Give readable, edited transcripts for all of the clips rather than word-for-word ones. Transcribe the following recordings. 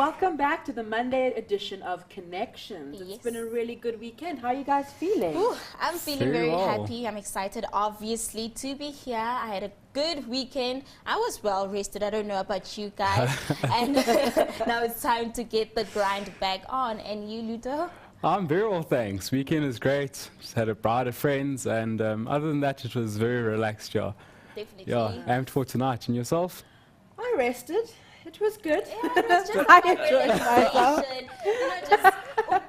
Welcome back to the Monday edition of Connections. Yes. It's been a really good weekend. How are you guys feeling? Ooh, I'm feeling very well. happy. I'm excited, obviously, to be here. I had a good weekend. I was well rested. I don't know about you guys. And now it's time to get the grind back on. And you, Ludo? I'm very well, thanks. Weekend is great. Just had a bride of friends, and other than that, it was very relaxed, yeah. Definitely. Yeah, amped for tonight. And yourself? I rested. It was good. Yeah, it was just I like enjoyed myself. relaxation. You know, just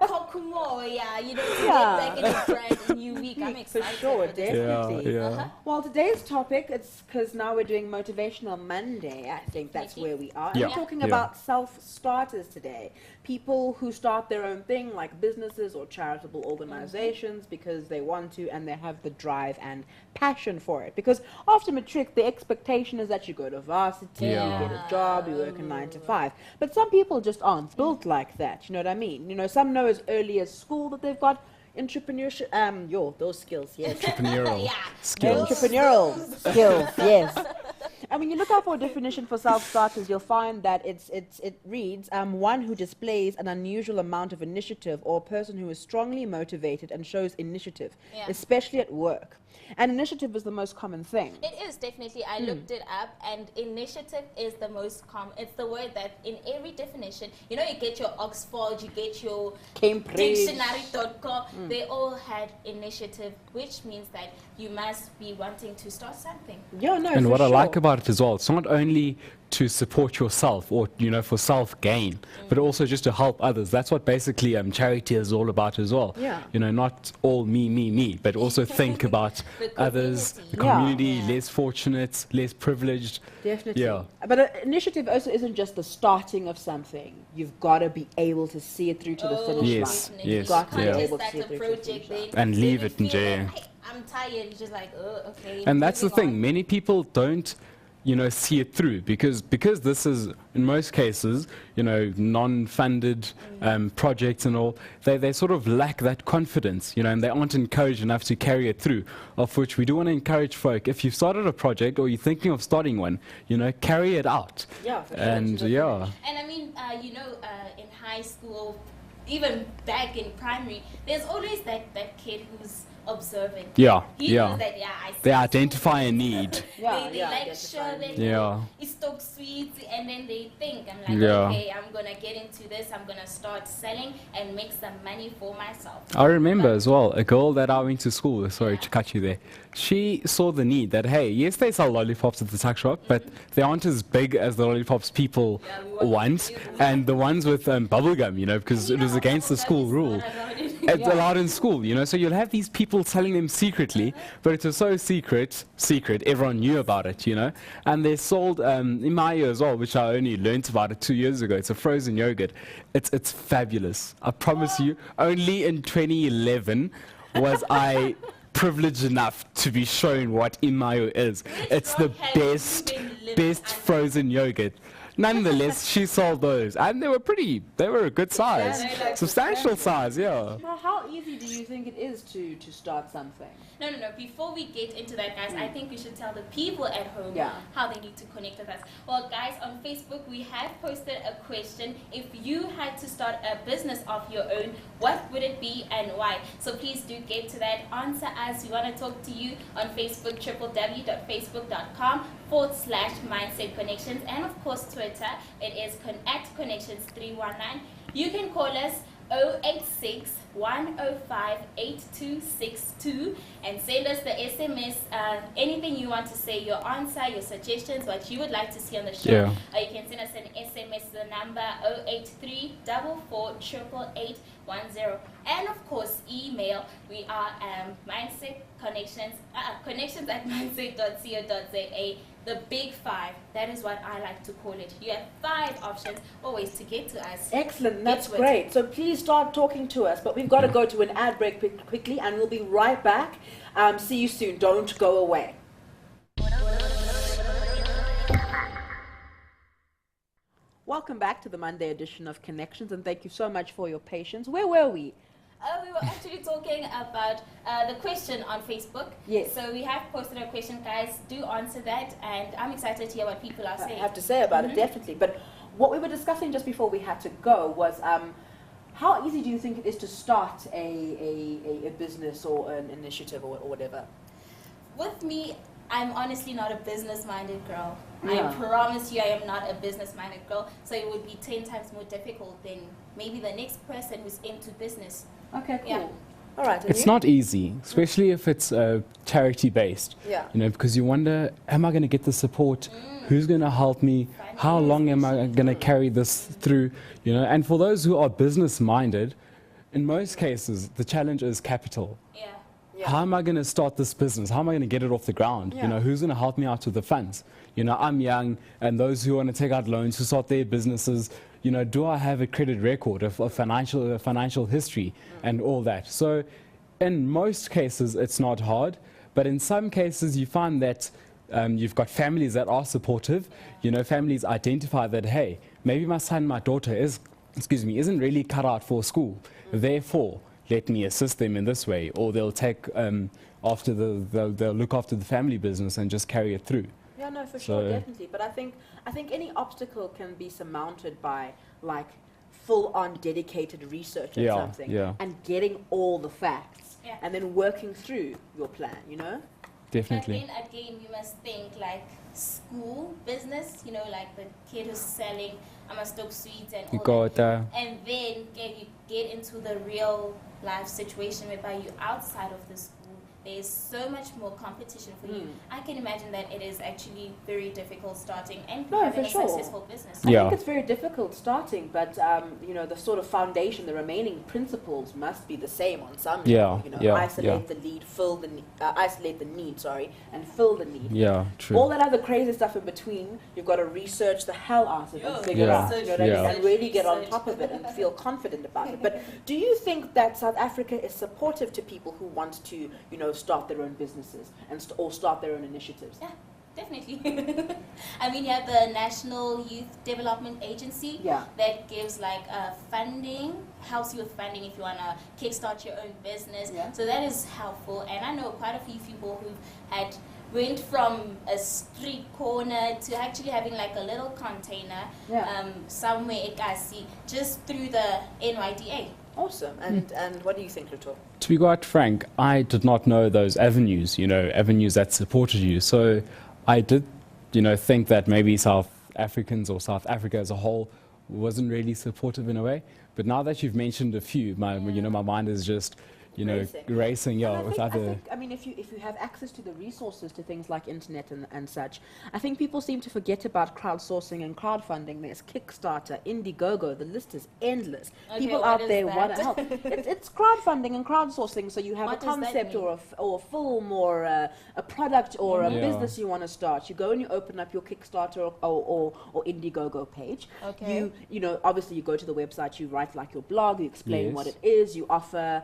kokumo, yeah, you know, to Yeah. get back in a brand new week. I'm excited. For sure, for this. definitely. Yeah. Well, today's topic, it's because now we're doing Motivational Monday. I think that's where we are. And Yeah. we're talking Yeah. about self-starters today. People who start their own thing, like businesses or charitable organizations, because they want to and they have the drive and passion for it. Because after matric, the expectation is that you go to varsity, Yeah. you get a job, you work a 9 to 5. But some people just aren't built like that. You know what I mean? You know, some know as early as school that they've got entrepreneurship, those skills, yes. Entrepreneurial Yeah. skills. Entrepreneurial skills, yes. And when you look out for a definition for self-starters, you'll find that it reads, one who displays an unusual amount of initiative, or a person who is strongly motivated and shows initiative, Yeah. especially at work. And initiative is the most common thing. It is definitely. I looked it up, and initiative is the most common. It's the word that in every definition, you know, you get your Oxford, you get your Cambridge. dictionary.com. They all had initiative, which means that you must be wanting to start something. Yeah, no, And for what I sure. like about it as well, it's not only to support yourself or, you know, for self-gain, but also just to help others. That's what basically charity is all about as well. Yeah. You know, not all me, but also think about The others, the Yeah. community, Yeah. less fortunate, less privileged. Definitely. Yeah. But initiative also isn't just the starting of something. You've got to be able to see it through to the finish Yes, line. definitely. yes, Got to You be can't yeah. able just to see start it a through to the project finish then And then leave you it in feel jail. like, "Hey, I'm tired." You're just like, oh, okay. And that's the moving thing. on. Many people don't, you know, see it through because this is, in most cases, you know, non-funded projects and all. They sort of lack that confidence, you know, and they aren't encouraged enough to carry it through. Of which we do want to encourage folk. If you've started a project or you're thinking of starting one, you know, carry it out. Yeah, for sure. And To the yeah. And I mean, you know, in high school, even back in primary, there's always that kid who's observant. Yeah, He yeah. knows that, yeah, I see They school. identify a need. Yeah, they yeah, like identify sugar, a they Yeah. He stokes sweets, and then they think, I'm like, Yeah. okay, I'm gonna get into this, I'm gonna start selling and make some money for myself. I remember as well, a girl that I went to school with, sorry to cut you there, she saw the need that, hey, yes, they sell lollipops at the tuck shop, but they aren't as big as the lollipops people Yeah, we want want, and the ones with bubble gum, you know, because You it was know, against the school rule. It's allowed in school, you know, so you'll have these people selling them secretly, but it was so secret, everyone knew about it, you know, and they're sold in my year as well, which I only learnt about it 2 years ago. It's a frozen yogurt. It's fabulous. I promise you, only in 2011 was I privileged enough to be shown what Imayo is. It's the best frozen yogurt. Nonetheless, she sold those, and they were a good size, substantial size, yeah. Well, how easy do you think it is to start something? No. Before we get into that, guys, I think we should tell the people at home Yeah. how they need to connect with us. Well, guys, on Facebook, we have posted a question. If you had to start a business of your own, what would it be and why? So please do get to that. Answer us. We want to talk to you on Facebook, www.facebook.com/Mindset Connections. And of course, Twitter, it is @Connections319. You can call us 086-105-8262 and send us the SMS, anything you want to say, your answer, your suggestions, what you would like to see on the show. Yeah. Or you can send us an SMS to the number 083-4488-10. And of course, email. We are Mindset Connections, connections@mindset.co.za. The big 5. That is what I like to call it. You have 5 options always to get to us. Excellent, that's Get to it. great. So please start talking to us, but we've got to go to an ad break quickly, and we'll be right back. See you soon. Don't go away. Welcome back to the Monday edition of Connections, and thank you so much for your patience. Where were we? We were actually talking about the question on Facebook. Yes. So we have posted a question, guys. Do answer that, and I'm excited to hear what people are I saying. have to say about it, definitely. But what we were discussing just before we had to go was how easy do you think it is to start a business or an initiative or whatever? With me, I'm honestly not a business-minded girl. Yeah. I promise you I am not a business-minded girl, so it would be 10 times more difficult than maybe the next person who's into business. Okay, cool. Yeah. All right. And It's you? not easy, especially if it's charity-based. Yeah. You know, because you wonder, am I going to get the support? Who's going to help me? How long am I going to carry this through? You know, and for those who are business-minded, in most cases, the challenge is capital. Yeah. Yeah. How am I going to start this business? How am I going to get it off the ground? Yeah. You know, who's going to help me out with the funds? You know, I'm young, and those who want to take out loans to start their businesses, you know, do I have a credit record of financial history and all that? So in most cases, it's not hard, but in some cases, you find that you've got families that are supportive. You know, families identify that, hey, maybe my son, my daughter isn't really cut out for school. Therefore, let me assist them in this way, or they'll take they'll look after the family business and just carry it through. Yeah, no, for sure, definitely. But I think any obstacle can be surmounted by like full-on dedicated research on something and getting all the facts and then working through your plan. You know. Definitely. But then again, you must think like school business. You know, like the kid who's selling stock sweets and all that. And then you get into the real life situation whereby you're outside of the school. There's so much more competition for you. I can imagine that it is actually very difficult starting and having a successful business. I think it's very difficult starting, but you know, the sort of foundation, the remaining principles must be the same on some level. You know, isolate the lead, isolate the need, and fill the need. Yeah, true. All that other crazy stuff in between, you've got to research the hell out of it and figure out, you know what I mean, and really get on top of it and feel confident about it. But do you think that South Africa is supportive to people who want to, you know, start their own businesses or start their own initiatives? Yeah, definitely. I mean, you have the National Youth Development Agency that gives like funding, helps you with funding if you want to kickstart your own business. So that is helpful. And I know quite a few people who went from a street corner to actually having like a little container somewhere in Kasi just through the NYDA. Awesome. And what do you think, Luto? To be quite frank, I did not know those avenues, you know, avenues that supported you. So I did, you know, think that maybe South Africans or South Africa as a whole wasn't really supportive in a way. But now that you've mentioned a few, my mind is just, you know, racing. I mean, if you have access to the resources to things like internet and such, I think people seem to forget about crowdsourcing and crowdfunding. There's Kickstarter, Indiegogo, the list is endless. People out there want to help. It's crowdfunding and crowdsourcing, so you have a concept or a film or a product or a business you want to start. You go and you open up your Kickstarter or Indiegogo page. Okay. You know, obviously you go to the website, you write like your blog, you explain what it is, you offer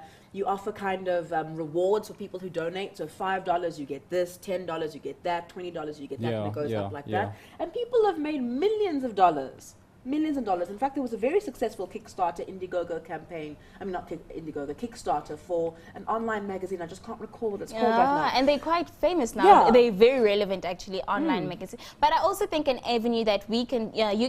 kind of rewards for people who donate. So $5 you get this, $10 you get that, $20 you get that, and it goes up like that. And people have made millions of dollars. Millions of dollars. In fact, there was a very successful Kickstarter Indiegogo campaign. I mean, not Indiegogo, Kickstarter for an online magazine. I just can't recall what it's called right now. And they're quite famous now. They're very relevant, actually, online magazine. But I also think an avenue that you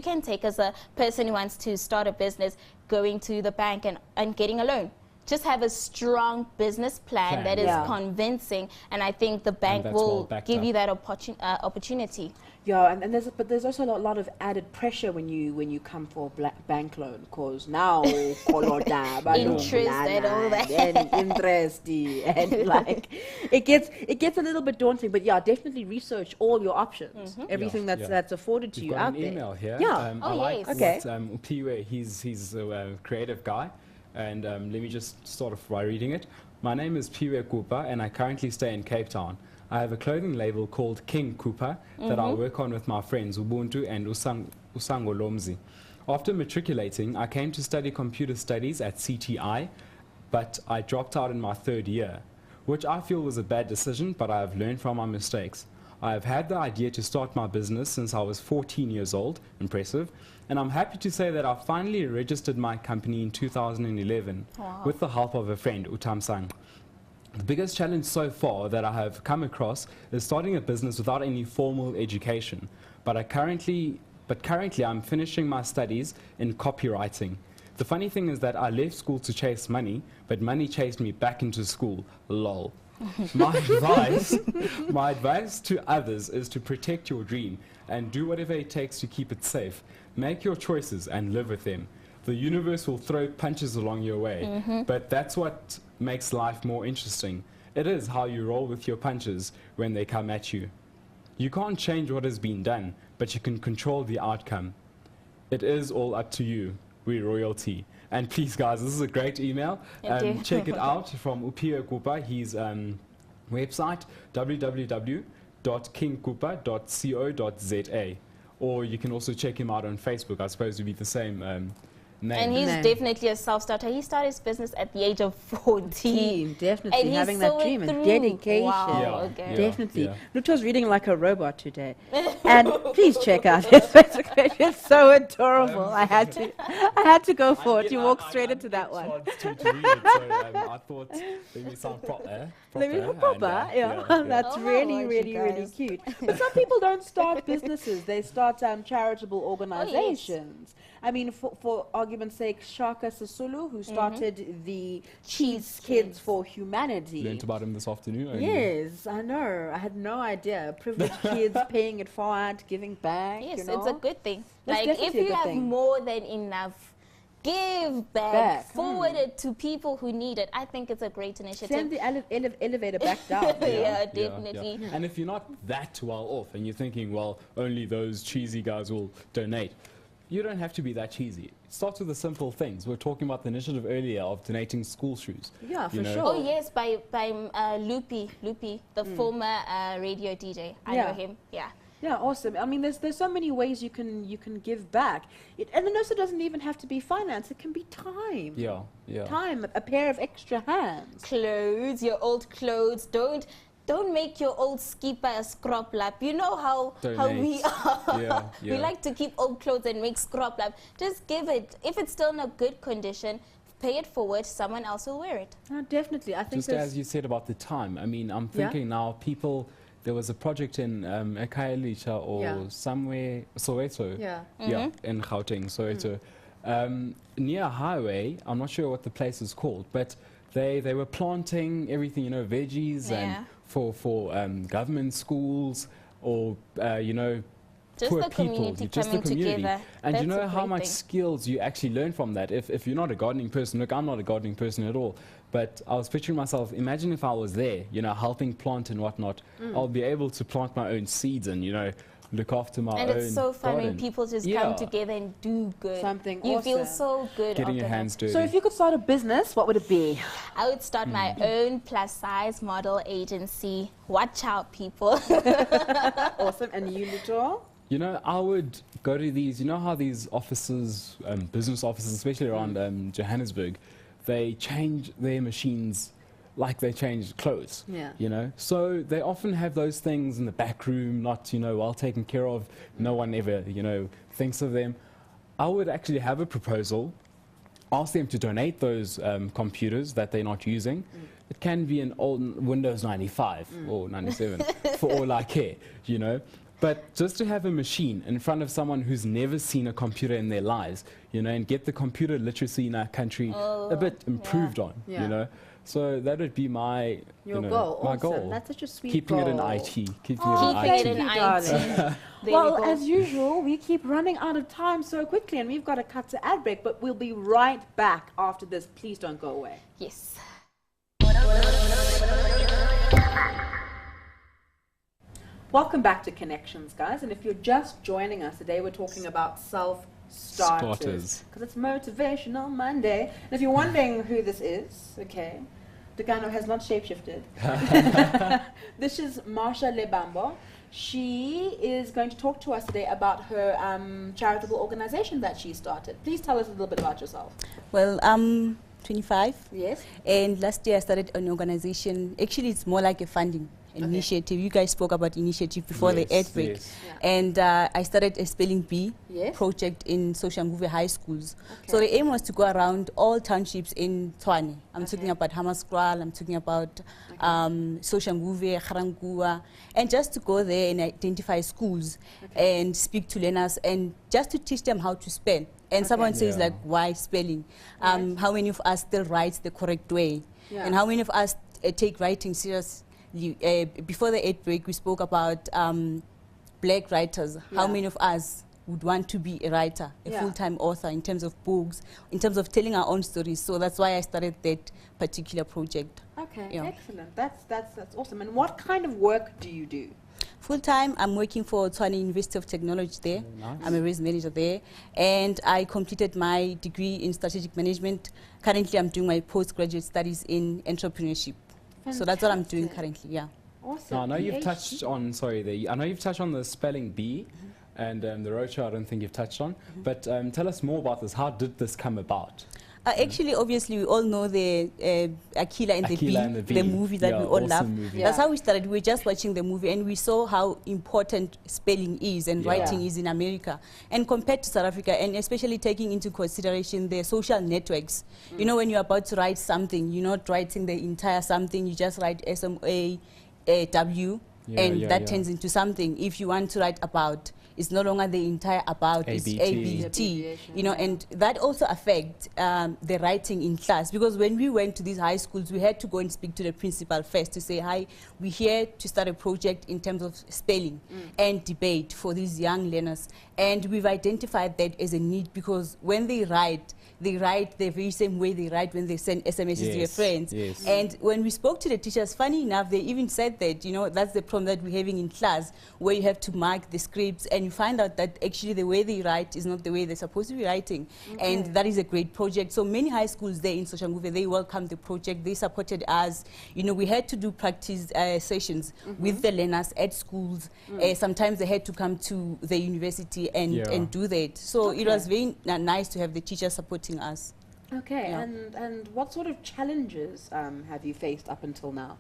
can take as a person who wants to start a business, going to the bank and getting a loan. Just have a strong business plan that is convincing, and I think the bank will give you that opportunity. Yeah, and there's also a lot of added pressure when you come for a bank loan, because now interest and all that, and interest, and like it gets a little bit daunting. But definitely research all your options, everything that's afforded to you out there. We've got an email here. I like what Piwe, he's a creative guy. And let me just start off by reading it. My name is Piwe Kupa, and I currently stay in Cape Town. I have a clothing label called King Kupa that I work on with my friends Ubuntu and Usangolomzi. After matriculating, I came to study computer studies at CTI, but I dropped out in my third year, which I feel was a bad decision, but I have learned from my mistakes. I have had the idea to start my business since I was 14 years old, impressive, and I'm happy to say that I finally registered my company in 2011 with the help of a friend, Utamsang. The biggest challenge so far that I have come across is starting a business without any formal education, but I currently but currently I'm finishing my studies in copywriting. The funny thing is that I left school to chase money, but money chased me back into school. Lol. My advice to others is to protect your dream and do whatever it takes to keep it safe. Make your choices and live with them. The universe will throw punches along your way, but that's what makes life more interesting. It is how you roll with your punches when they come at you. You can't change what has been done, but you can control the outcome. It is all up to you. We're royalty. And please, guys, this is a great email. Check it out from Upio Kupa. His website, www.kingkupa.co.za. Or you can also check him out on Facebook. I suppose it would be the same name. And he's definitely a self-starter. He started his business at the age of 14. Definitely, and having that dream and dedication. Wow, okay. Definitely. Luto's reading like a robot today. And please check out his Facebook page. It's so adorable. I had to go for it. You walked straight into that one. To read it, so I thought maybe sound proper. That's really, really, really cute. But some people don't start businesses. They start charitable organizations. I mean, for argument's sake, Shaka Sisulu, who started the Cheese Kids for Humanity. Learned about him this afternoon. Yes, I know. I had no idea. Privileged kids paying it forward, giving back. Yes, you know? it's a good thing. That's like, if definitely a you good have thing. more than enough, give back. Forward it to people who need it. I think it's a great initiative. Send the elevator back down. Yeah, definitely. Yeah. And if you're not that well off and you're thinking, well, only those cheesy guys will donate, you don't have to be that cheesy. It starts with the simple things. We were talking about the initiative earlier of donating school shoes. Yeah, for sure. Oh yes, by Loopy, the former radio DJ. I know him. Yeah. Yeah, awesome. I mean, there's so many ways you can give back. And it also doesn't even have to be finance. It can be time. Yeah. Time, a pair of extra hands. Clothes, your old clothes. Don't make your old skipper a scrap lap. You know how we are. Yeah. We like to keep old clothes and make scrap lap. Just give it. If it's still in a good condition, pay it forward. Someone else will wear it. Definitely. I think just as you said about the time. I mean, I'm thinking now people. There was a project in Ekayalisha or somewhere, Soweto. Yeah, in Gauteng, Soweto. Near a highway, I'm not sure what the place is called, but they were planting everything, you know, veggies and for government schools or, you know, just poor the people, community just the coming community. together. And That's you know a how great much thing. skills you actually learn from that. If you're not a gardening person, look, I'm not a gardening person at all, but I was picturing myself, imagine if I was there, you know, helping plant and whatnot. I'll be able to plant my own seeds and, you know, look after my own And it's so fun garden. when people just come together and do good. Something you awesome. feel so good. Getting your after hands that. dirty. So if you could start a business, what would it be? I would start my own plus size model agency. Watch out, people. Awesome. And you, Luto? You know, I would go to these, you know how these offices, business offices, especially around Johannesburg, they change their machines like they change clothes, you know. So they often have those things in the back room, not, you know, well taken care of. No one ever, you know, thinks of them. I would actually have a proposal, ask them to donate those computers that they're not using. It can be an old Windows 95 or 97 for all I care, you know. But just to have a machine in front of someone who's never seen a computer in their lives, you know, and get the computer literacy in our country a bit improved on, you know. So that would be my goal. My Awesome. goal. That's such a sweet Keeping goal. it in IT. Keeping Keeping it it in in IT. IT. Well, as usual, we keep running out of time so quickly, and we've got to cut to ad break, but we'll be right back after this. Please don't go away. Yes. Welcome back to Connections, guys. And if you're just joining us today, we're talking about self-starters. Because it's Motivational Monday. And if you're wondering who this is, okay, Degano has not shapeshifted. This is Marsha Lebambo. She is going to talk to us today about her charitable organization that she started. Please tell us a little bit about yourself. Well, I'm 25. Yes. And last year I started an organization. Actually, it's more like a funding initiative. You guys spoke about initiative before the earthquake. Yes. Yeah. And I started a spelling bee Yes. project in Soshanguve high schools. Okay. So the aim was to go around all townships in Tshwane. I'm Okay. talking about Hammanskraal, I'm talking about Soshanguve, Garangua, and just to go there and identify schools and speak to learners and just to teach them how to spell. And someone says Yeah. like, why spelling? Right. How many of us still write the correct way? Yeah. And how many of us take writing seriously? Before the earthquake, we spoke about black writers. How Yeah. many of us would want to be a writer, a Yeah. full-time author in terms of books, in terms of telling our own stories? So that's why I started that particular project. Okay, Yeah. excellent. That's awesome. And what kind of work do you do? Full-time, I'm working for Tshwane University of Technology there. Nice. I'm a race manager there. And I completed my degree in strategic management. Currently, I'm doing my postgraduate studies in entrepreneurship. So that's what I'm doing Fantastic. currently, yeah. Awesome. Now, I know you've PhD. touched on, I know you've touched on the spelling bee and the roadshow I don't think you've touched on, but tell us more about this. How did this come about? Actually, obviously, we all know the Aquila and the Bee, Aquila and the the Bee. movie that Yeah, we all awesome love. movie. Yeah. That's how we started. We were just watching the movie and we saw how important spelling is and Yeah. writing is in America. And compared to South Africa, and especially taking into consideration the social networks. You know, when you're about to write something, you're not writing the entire something, you just write SMAW, Yeah, and yeah, that yeah. turns into something. If you want to write about, it's no longer the entire about, it's ABT. ABT. Abbreviation, You know, yeah. and that also affects the writing in class, because when we went to these high schools, we had to go and speak to the principal first to say, hi, we're here to start a project in terms of spelling and debate for these young learners. And we've identified that as a need, because when they write the very same way they write when they send SMSs to their Yes, friends. yes. And when we spoke to the teachers, funny enough, they even said that, you know, that's the problem that we're having in class, where you have to mark the scripts and you find out that actually the way they write is not the way they're supposed to be writing. And that is a great project. So many high schools there in Soshanguve, they welcomed the project. They supported us. You know, we had to do practice sessions with the learners at schools. Sometimes they had to come to the university and, Yeah. and do that. So it Okay. was very nice to have the teachers supporting us. Okay, Yeah. and what sort of challenges have you faced up until now?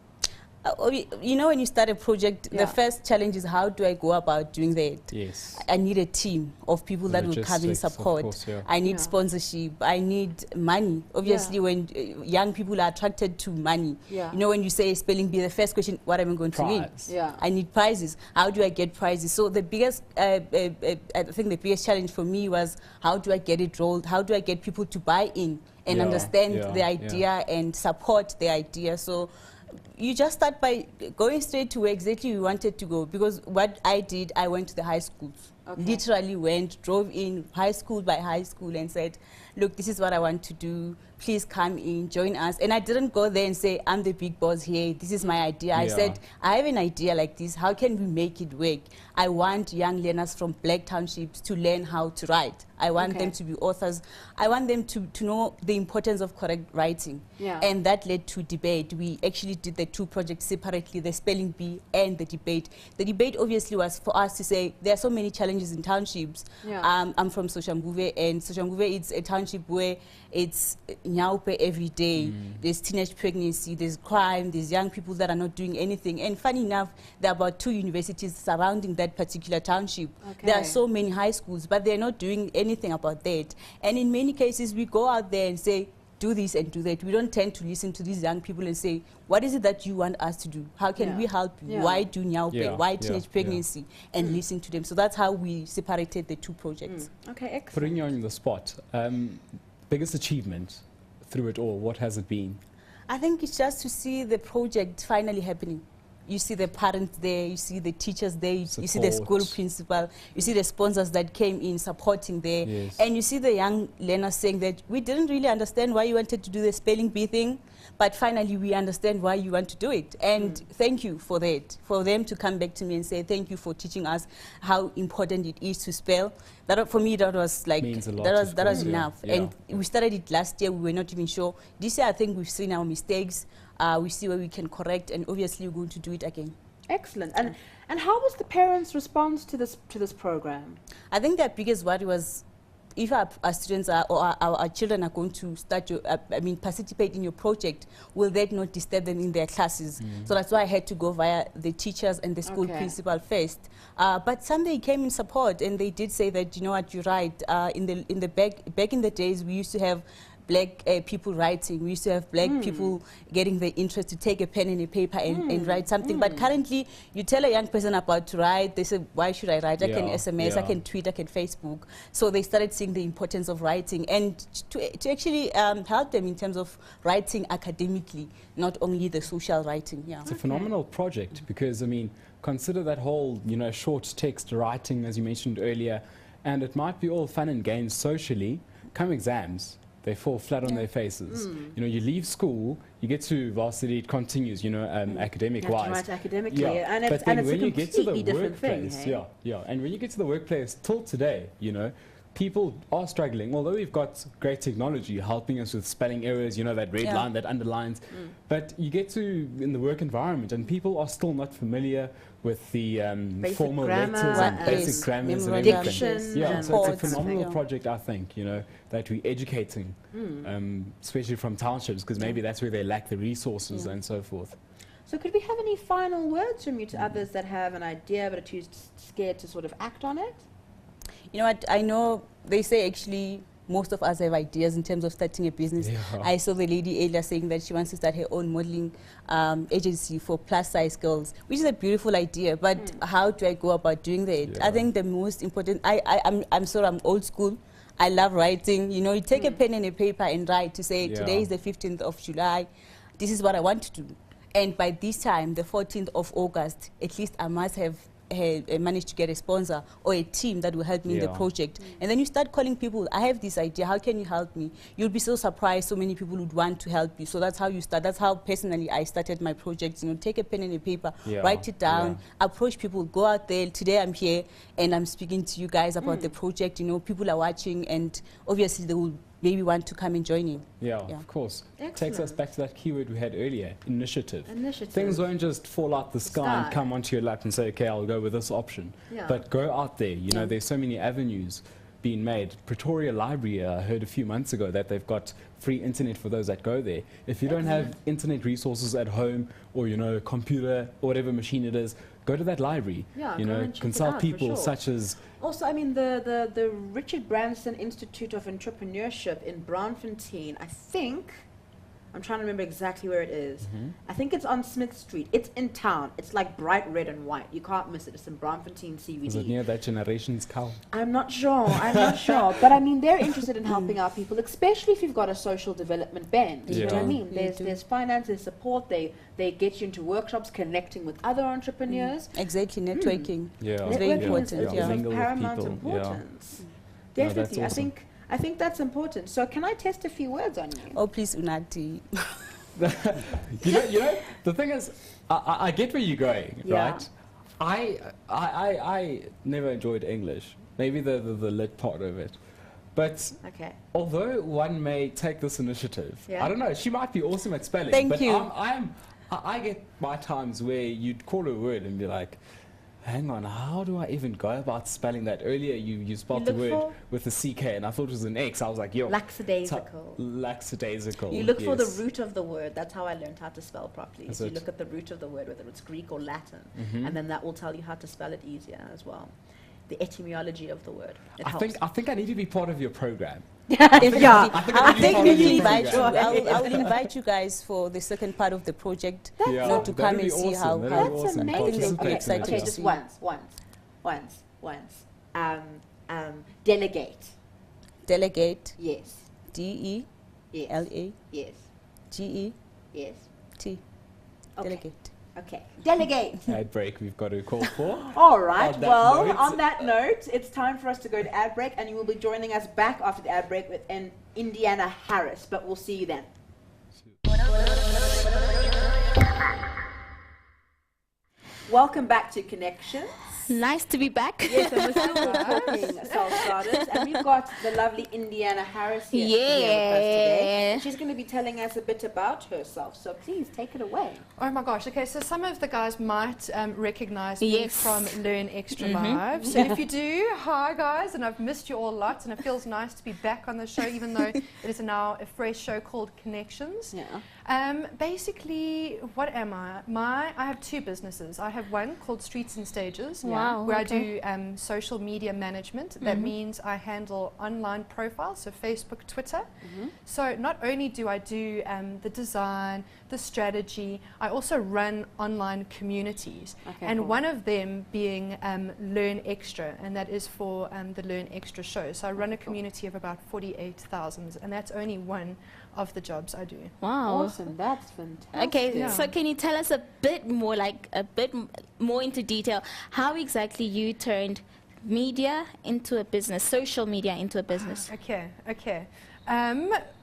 You know, when you start a project, Yeah. the first challenge is, how do I go about doing that? Yes. I need a team of people that will come and Logistics, of support. course, yeah. I need Yeah. sponsorship. I need money. Obviously, Yeah. when young people are attracted to money, Yeah. you know, when you say spelling bee, the first question, what am I going to win? Prize. Yeah. I need prizes. How do I get prizes? So the biggest, I think the biggest challenge for me was, how do I get it rolled? How do I get people to buy in and Yeah, understand yeah, the idea and support the idea? So you just start by going straight to where exactly you wanted to go. Because what I did, I went to the high schools. Okay. Literally went, drove in high school by high school and said, look, this is what I want to do. Please come in, join us. And I didn't go there and say, I'm the big boss here. This is my idea. I Yeah. said, I have an idea like this. How can we make it work? I want young learners from black townships to learn how to write. I want Okay. them to be authors. I want them to know the importance of correct writing. Yeah. And that led to debate. We actually did the two projects separately, the spelling bee and the debate. The debate obviously was for us to say, there are so many challenges in townships. Yeah. I'm from Soshanguve, and Soshanguve is a township where it's nyaupe every day. There's teenage pregnancy, there's crime, there's young people that are not doing anything. And funny enough, there are about 2 universities surrounding that particular township. There are Okay. so many high schools, but they're not doing anything about that. And in many cases, we go out there and say, do this and do that. We don't tend to listen to these young people and say, what is it that you want us to do? How can Yeah. we help you? Yeah. Why do nyaupe? Yeah, Why yeah, teenage yeah. pregnancy? And listen to them. So that's how we separated the two projects. Okay, excellent. Putting you on the spot, biggest achievement through it all, what has it been? I think it's just to see the project finally happening. You see the parents there, you see the teachers there, you see the school Support. principal, you see the sponsors that came in supporting there, Yes. and you see the young learners saying that we didn't really understand why you wanted to do the spelling bee thing, but finally we understand why you want to do it. And thank you for that, for them to come back to me and say thank you for teaching us how important it is to spell. That, for me, that was like, Means a lot, that was of course, yeah. enough. Yeah. And we started it last year, we were not even sure. This year I think we've seen our mistakes, we see where we can correct, and obviously we're going to do it again. Excellent. And how was the parents' response to this program? I think their biggest worry was if our students are, or our children are going to start to, participate in your project, will that not disturb them in their classes? So that's why I had to go via the teachers and the school principal first. But Sunday came in support, and they did say that, you know what, you're right. Back in the days, we used to have black people writing. We used to have black people getting the interest to take a pen and a paper and write something. But currently, you tell a young person about to write, they say, why should I write? I can SMS, I can tweet, I can Facebook. So they started seeing the importance of writing, and to actually help them in terms of writing academically, not only the social writing. Yeah. It's a phenomenal project because, I mean, consider that whole, you know, short text writing, as you mentioned earlier, and it might be all fun and games socially. Come exams, they fall flat on their faces. You know, you leave school, you get to varsity, it continues, you know, academic-wise. You have to write academically, and but it's, then and it's when a you get to the completely different thing. workplace, Hey? and when you get to the workplace, till today, you know, people are struggling. Although we've got great technology helping us with spelling errors, you know, that red line, that underlines, but you get to in the work environment, and people are still not familiar with the formal letters and basic grammars and everything. Diction. Yeah, so it's a phenomenal project, I think, you know, that we're educating, especially from townships, because maybe that's where they lack the resources and so forth. So could we have any final words from you to others that have an idea but are too scared to sort of act on it? You know what, I know they say actually most of us have ideas in terms of starting a business. I saw the lady earlier saying that she wants to start her own modeling agency for plus-size girls, which is a beautiful idea, but how do I go about doing that? I think the most important, I'm sorry, I'm old school. I love writing. You know, you take a pen and a paper and write to say, today is the 15th of July, this is what I want to do. And by this time, the 14th of August, at least I must have managed to get a sponsor or a team that will help me in the project. And then you start calling people, I have this idea, how can you help me? You'll be so surprised so many people would want to help you. So that's how you start. That's how personally I started my project. You know, take a pen and a paper, write it down, approach people, go out there. Today I'm here and I'm speaking to you guys about the project. You know, people are watching, and obviously they will maybe want to come and join in. Yeah, of course. Excellent. Takes us back to that keyword we had earlier, initiative. Initiative. Things won't just fall out the sky and come onto your lap and say, okay, I'll go with this option. But go out there. You know, there's so many avenues being made. Pretoria Library, I heard a few months ago that they've got free internet for those that go there. If you don't have internet resources at home, or, you know, computer or whatever machine it is, go to that library. You know, consult people such as... Also, I mean, the Richard Branson Institute of Entrepreneurship in Braamfontein, I think, I'm trying to remember exactly where it is. I think it's on Smith Street. It's in town. It's like bright red and white. You can't miss it. It's in Braamfontein CBD. Is it near that Generations cow? I'm not sure. I'm not sure. But I mean, they're interested in helping out people, especially if you've got a social development bend. You know what I mean? There's finance, there's support. They get you into workshops, connecting with other entrepreneurs. Exactly, networking. It's very important. It's of paramount importance. Definitely. No, awesome. I think that's important. So can I test a few words on you? Oh, please, Unati. you know, the thing is, I get where you're going, right? I never enjoyed English. Maybe the lit part of it. But although one may take this initiative, I don't know, she might be awesome at spelling. Thank you. I get my times where you'd call a word and be like, hang on, how do I even go about spelling that? Earlier you spelled the word with a CK and I thought it was an X. I was like, yo. Lackadaisical. Lackadaisical. You look for the root of the word. That's how I learned how to spell properly. So you look at the root of the word, whether it's Greek or Latin, and then that will tell you how to spell it easier as well. The etymology of the word. I think I need to be part of your program. I will invite you guys for the second part of the project, to come and see how. That's amazing. Okay, just once. Delegate. Delegate. Yes. D-E-L-A. Yes. G-E. Yes. T. Delegate. Okay. Delegate. Ad break we've got to call for. All right. On that note, it's time for us to go to ad break, and you will be joining us back after the ad break with Indiana Harris. But we'll see you then. Welcome back to Connections. Nice to be back. Yes, and we're still talking self-starters, and we've got the lovely Indiana Harris here, here with us today. She's going to be telling us a bit about herself, so please take it away. Oh my gosh, okay, so some of the guys might recognize me from Learn Extra Live. So if you do, hi guys, and I've missed you all lots, and it feels nice to be back on the show, even though it is now a fresh show called Connexions. Basically, what am I? I have two businesses. I have one called Streets and Stages, where I do social media management. That means I handle online profiles, so Facebook, Twitter. So not only do I do the design, the strategy, I also run online communities. And one of them being Learn Extra, and that is for the Learn Extra show. So I run a community of about 48,000, and that's only one of the jobs I do. Wow. Awesome, that's fantastic. Okay, so can you tell us a bit more, like a bit more into detail, how exactly you turned media into a business, social media into a business? Okay.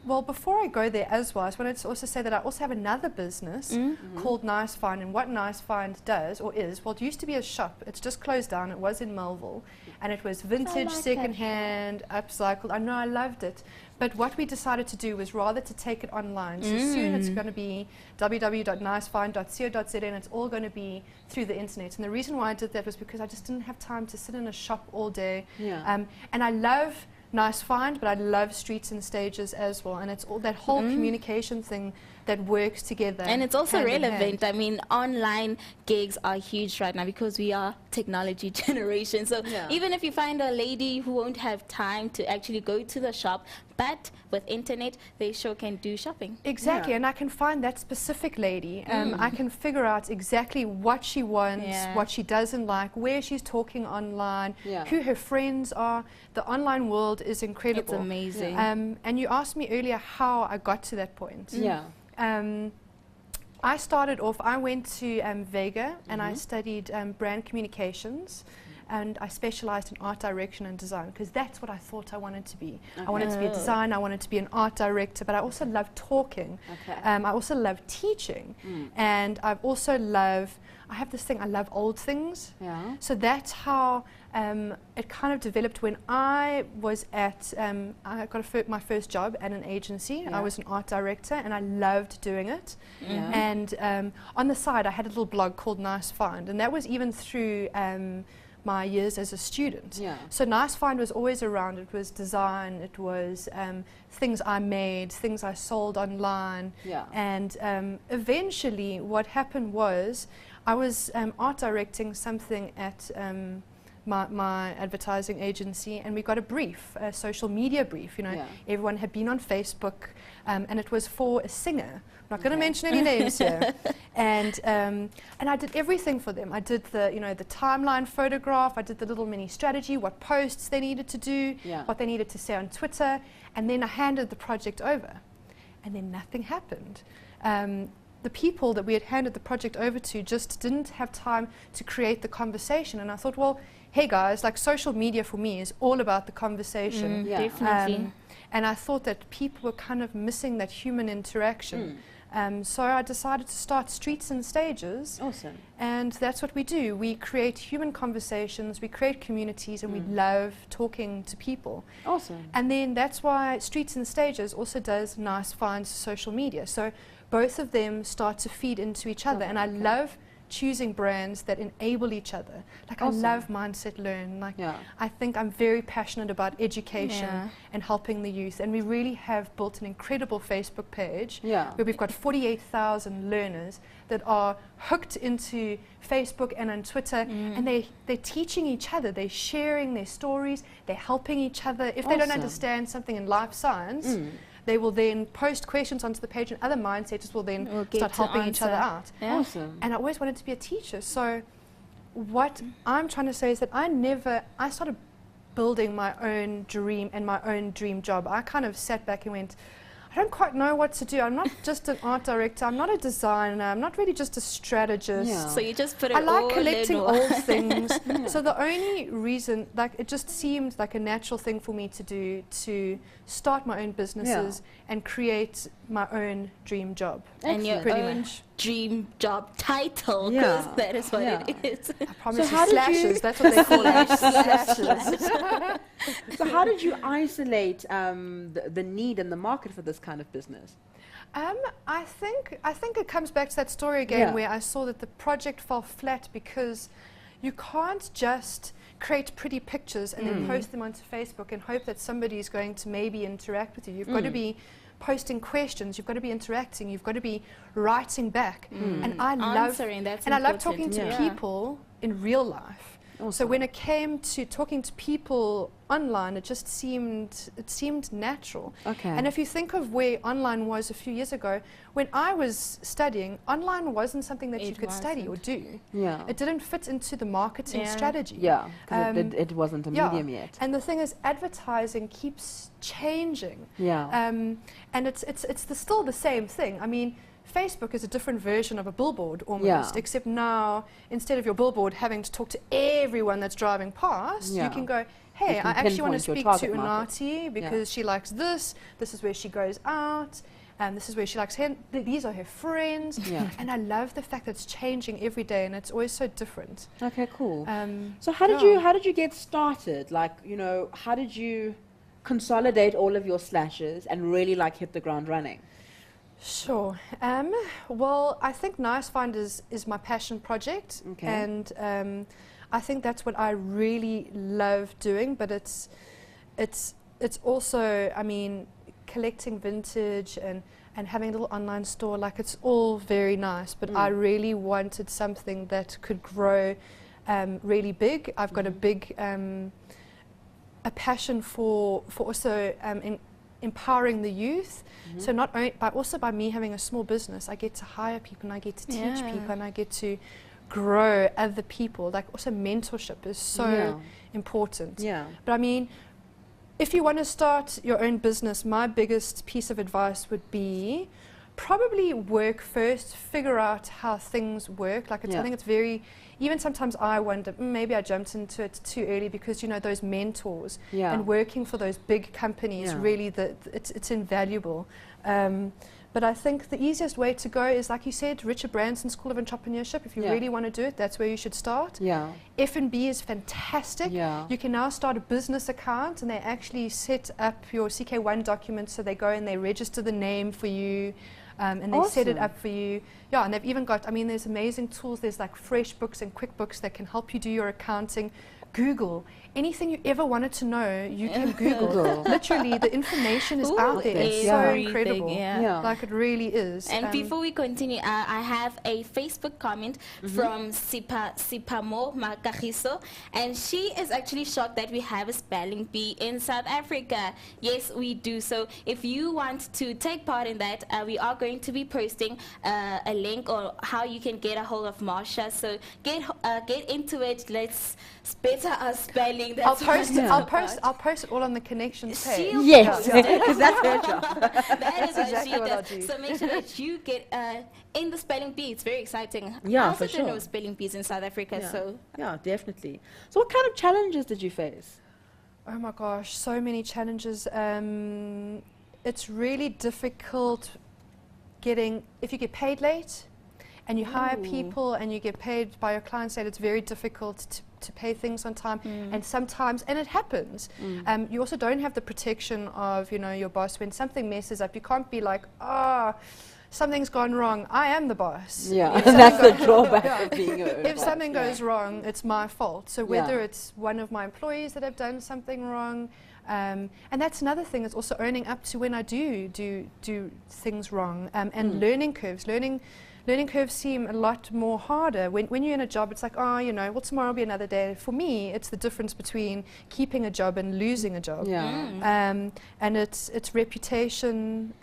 Well, before I go there as well, I just wanted to also say that I also have another business called Nice Find, and what Nice Find does, or is, well, it used to be a shop. It's just closed down. It was in Melville, and it was vintage, second-hand, upcycled. I know, I loved it. But what we decided to do was rather to take it online. So soon it's going to be www.nicefind.co.za, and it's all going to be through the internet. And the reason why I did that was because I just didn't have time to sit in a shop all day. And I love Nice Find, but I love Streets and Stages as well. And it's all that whole communication thing that works together. And it's also hand in relevant. hand. I mean, online gigs are huge right now because we are technology generation. So even if you find a lady who won't have time to actually go to the shop, but with internet, they sure can do shopping. Exactly, and I can find that specific lady. I can figure out exactly what she wants, what she doesn't like, where she's talking online, who her friends are. The online world is incredible. It's amazing. And you asked me earlier how I got to that point. I started off, I went to Vega and I studied brand communications, and I specialized in art direction and design because that's what I thought I wanted to be. I wanted to be a designer, I wanted to be an art director, but I also love talking. I also love teaching, and I have this thing, I love old things. So that's how it kind of developed when I was at, I got my first job at an agency. I was an art director and I loved doing it. And on the side I had a little blog called Nice Find, and that was even through my years as a student. So Nice Find was always around. It was design, it was things I made, things I sold online. And eventually what happened was I was art directing something at my advertising agency, and we got a brief, a social media brief. You know, everyone had been on Facebook, and it was for a singer. I'm not going to mention any names here. And I did everything for them. I did the timeline photograph. I did the little mini strategy, what posts they needed to do, what they needed to say on Twitter, and then I handed the project over, and then nothing happened. The people that we had handed the project over to just didn't have time to create the conversation. And I thought, well, hey guys, like social media for me is all about the conversation. Definitely. And I thought that people were kind of missing that human interaction. So I decided to start Streets and Stages. Awesome. And that's what we do. We create human conversations, we create communities, and we love talking to people. Awesome. And then that's why Streets and Stages also does Nice Finds social media. So both of them start to feed into each other, and I love choosing brands that enable each other. Like I love Mindset Learn. Like I think I'm very passionate about education and helping the youth, and we really have built an incredible Facebook page where we've got 48,000 learners that are hooked into Facebook and on Twitter, and they're teaching each other, they're sharing their stories, they're helping each other. If they don't understand something in life science, they will then post questions onto the page, and other mindsetters will then start helping each other out. Awesome. And I always wanted to be a teacher. So what I'm trying to say is that I started building my own dream and my own dream job. I kind of sat back and went, I don't quite know what to do. I'm not just an art director. I'm not a designer. I'm not really just a strategist. Yeah. So you just put it I like all collecting in one. old things. So the only reason, like, it just seemed like a natural thing for me to do, to start my own businesses and create my own dream job. And your Excellent. Pretty own much. dream job title, because Yeah. that is what Yeah. it is. I promise how you did you- slashes. That's what they call it. Slashes. So how did you isolate the need and the market for this kind of business? I think it comes back to that story again Yeah. where I saw that the project fell flat because you can't just create pretty pictures and then post them onto Facebook and hope that somebody is going to maybe interact with you. You've got to be posting questions, you've got to be interacting, you've got to be writing back. And I love Answering, that's and I love important. talking to Yeah. people in real life. So Awesome. when it came to talking to people online, it just seemed natural. Okay. And if you think of where online was a few years ago, when I was studying, online wasn't something that you It could study or do. Yeah. It didn't fit into the marketing Yeah. strategy. Yeah, because it wasn't a yeah. medium yet. And the thing is, advertising keeps changing. Yeah. And it's still the same thing. I mean, Facebook is a different version of a billboard almost, Yeah. except now, instead of your billboard having to talk to everyone that's driving past, Yeah. you can go, hey, You I can actually want to pinpoint your speak to target market. Unati because she likes this is where she goes out, and this is where she likes these are her friends. Yeah. And I love the fact that it's changing every day and it's always so different. Okay, cool. So yeah. how did you get started? Like, you know, how did you consolidate all of your slashes and really like hit the ground running? Sure. Well, I think Nice Find is my passion project, Okay. and I think that's what I really love doing. But it's also, I mean, collecting vintage and having a little online store. Like, it's all very nice. But I really wanted something that could grow really big. I've got a big a passion for also empowering the youth. So not only, but also by me having a small business, I get to hire people and I get to teach Yeah. people and I get to grow other people. Like, also mentorship is so important. Yeah. But I mean, if you want to start your own business, my biggest piece of advice would be probably work first, figure out how things work. Like, I think it's very, even sometimes I wonder, maybe I jumped into it too early because, you know, those mentors Yeah. and working for those big companies, Yeah. really, it's invaluable. But I think the easiest way to go is, like you said, Richard Branson School of Entrepreneurship. If you Yeah. really want to do it, that's where you should start. Yeah. F&B is fantastic. Yeah. You can now start a business account and they actually set up your CK1 documents, so they go and they register the name for you. And they set it Awesome. up for you. Yeah, and they've even got, I mean, there's amazing tools. There's like FreshBooks and QuickBooks that can help you do your accounting. Google. Anything you ever wanted to know, you can Google. Google. Literally, the information is Ooh, out there. It's so everything, incredible. yeah. Yeah. Like, it really is. And before we continue, I have a Facebook comment from Sipamo Makagiso, and she is actually shocked that we have a spelling bee in South Africa. Yes, we do. So if you want to take part in that, we are going to be posting a link or how you can get a hold of Marsha. So get into it. Let's better our spelling. I'll That's what post I'm it. I'll talking post. I'll post it all on the Connections page. She'll Yes, post it. because that's her job. That is what exactly she what I'll does. do. So make sure that you get in the spelling bee. It's very exciting. Yeah, I also for don't sure. know spelling bees in South Africa, Yeah. so Yeah, definitely. So what kind of challenges did you face? Oh my gosh, so many challenges. It's really difficult getting, if you get paid late and you hire Ooh. people and you get paid by your clients late, it's very difficult to pay things on time. And sometimes, and it happens, you also don't have the protection of, you know, your boss. When something messes up, you can't be like, something's gone wrong. I am the boss. Yeah, If that's the something drawback of being a if something goes wrong, it's my fault. So Yeah. whether it's one of my employees that have done something wrong, and that's another thing, is also owning up to when I do things wrong, and learning curves. Learning curves seem a lot more harder. When you're in a job, it's like, oh, you know, well, tomorrow will be another day. For me, it's the difference between keeping a job and losing a job. Yeah. And it's reputation.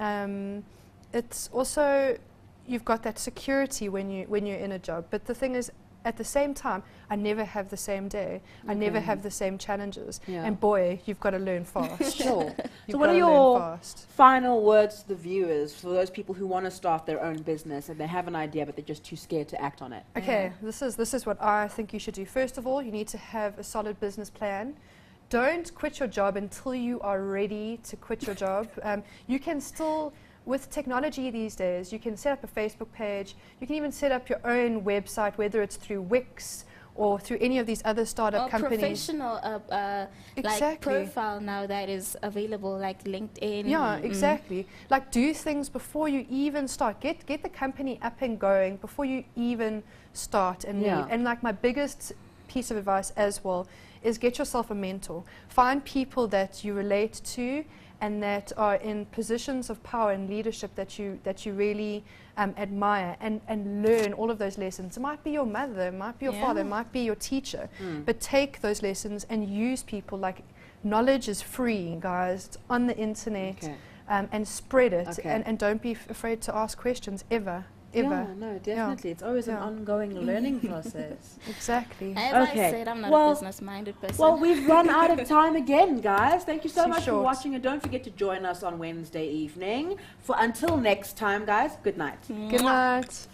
It's also, you've got that security when you're in a job. But the thing is, at the same time, I never have the same day. I never have the same challenges. Yeah. And boy, you've got to learn fast. Sure. You've So what are gotta learn your fast. final words to the viewers for those people who want to start their own business and they have an idea but they're just too scared to act on it? Okay, this is what I think you should do. First of all, you need to have a solid business plan. Don't quit your job until you are ready to quit your job. You can still, with technology these days, you can set up a Facebook page. You can even set up your own website, whether it's through Wix or through any of these other startup companies. Professional Exactly. like profile now that is available, like LinkedIn. Yeah, exactly. Like, do things before you even start. Get the company up and going before you even start and leave. And like my biggest piece of advice as well is get yourself a mentor. Find people that you relate to and that are in positions of power and leadership that you really admire, and learn all of those lessons. It might be your mother, it might be your father, it might be your teacher, but take those lessons and use people. Like, knowledge is free, guys. It's on the internet, and spread it, and don't be afraid to ask questions ever. Yeah, no, definitely. It's always an ongoing learning process. Exactly. As I said, I'm not a business-minded person. Well, we've run out of time again, guys. Thank you so Too much for short. watching, and don't forget to join us on Wednesday evening. Until next time, guys, good night. Good night.